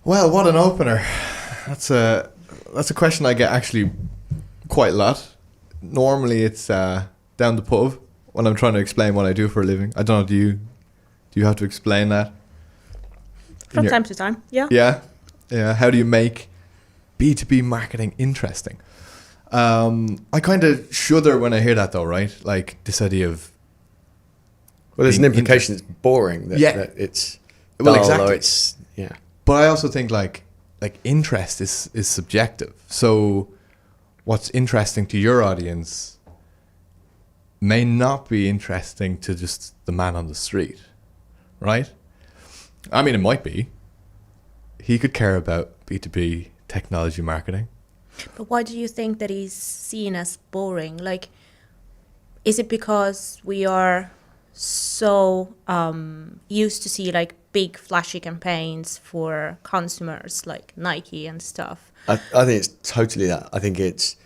Well, what an opener. That's a question I get actually quite a lot. Normally it's down the pub when I'm trying to explain what I do for a living. I don't know, do you have to explain that? From time to time, yeah. Yeah. How do you make B2B marketing interesting? I kind of shudder when I hear that though, right? Like this idea of... Well, there's an implication it's boring. That it's dull, well, exactly. Or it's, yeah. But I also think like interest is subjective. So what's interesting to your audience may not be interesting to just the man on the street, right? I mean, it might be. He could care about B2B technology marketing. But why do you think that he's seen as boring? Like, is it because we are so used to see like big flashy campaigns for consumers like Nike and stuff? I think it's totally that. I think it's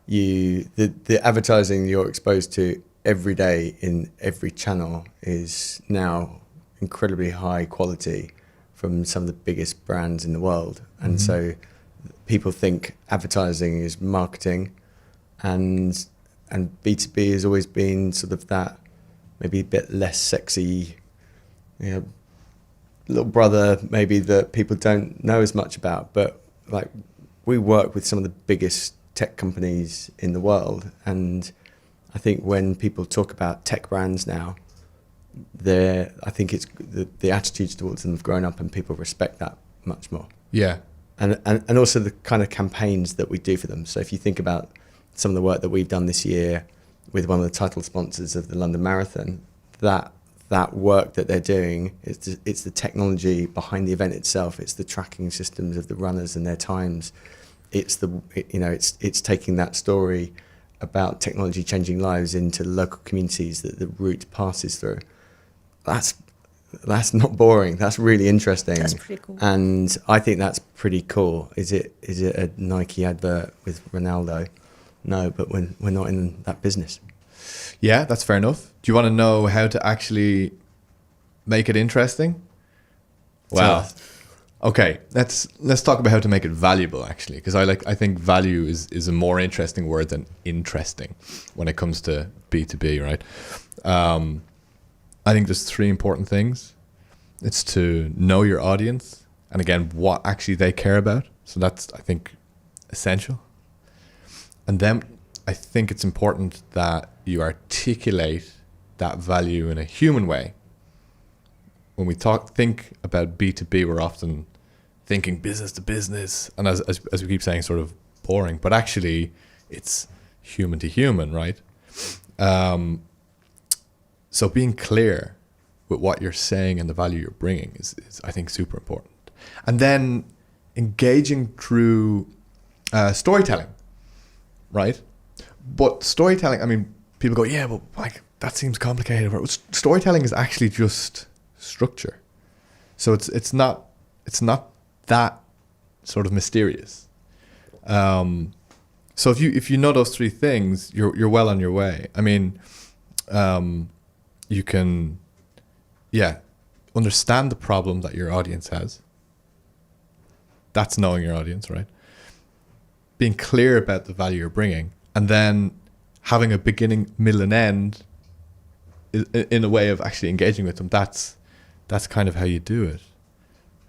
the advertising you're exposed to every day in every channel is now incredibly high quality from some of the biggest brands in the world. And so people think advertising is marketing, and B2B has always been sort of that maybe a bit less sexy, little brother maybe that people don't know as much about. But like, we work with some of the biggest tech companies in the world, and I think when people talk about tech brands now, I think it's the attitudes towards them have grown up, and people respect that much more. Yeah. And also the kind of campaigns that we do for them. So if you think about some of the work that we've done this year with one of the title sponsors of the London Marathon, that work that they're doing, it's the technology behind the event itself. It's the tracking systems of the runners and their times. It's it's taking that story about technology changing lives into local communities that the route passes through. That's not boring. That's really interesting. That's pretty cool. And I think that's pretty cool. Is it a Nike advert with Ronaldo? No, but we're not in that business. Yeah, that's fair enough. Do you want to know how to actually make it interesting? Well, okay, let's talk about how to make it valuable actually, because I think value is a more interesting word than interesting when it comes to B2B, right? I think there's three important things. It's to know your audience, and again, what actually they care about. So that's, I think, essential. And then I think it's important that you articulate that value in a human way. When we think about B2B, we're often thinking business to business, and as we keep saying, sort of boring, but actually it's human to human, right? So being clear with what you're saying and the value you're bringing is I think, super important. And then engaging through storytelling, right? But storytelling, I mean, people go, yeah, but like that seems complicated. Storytelling is actually just structure. So it's not that sort of mysterious. So if you know those three things, you're well on your way. I mean, you can, understand the problem that your audience has. That's knowing your audience, right? Being clear about the value you're bringing, and then having a beginning, middle, and end in a way of actually engaging with them. That's kind of how you do it.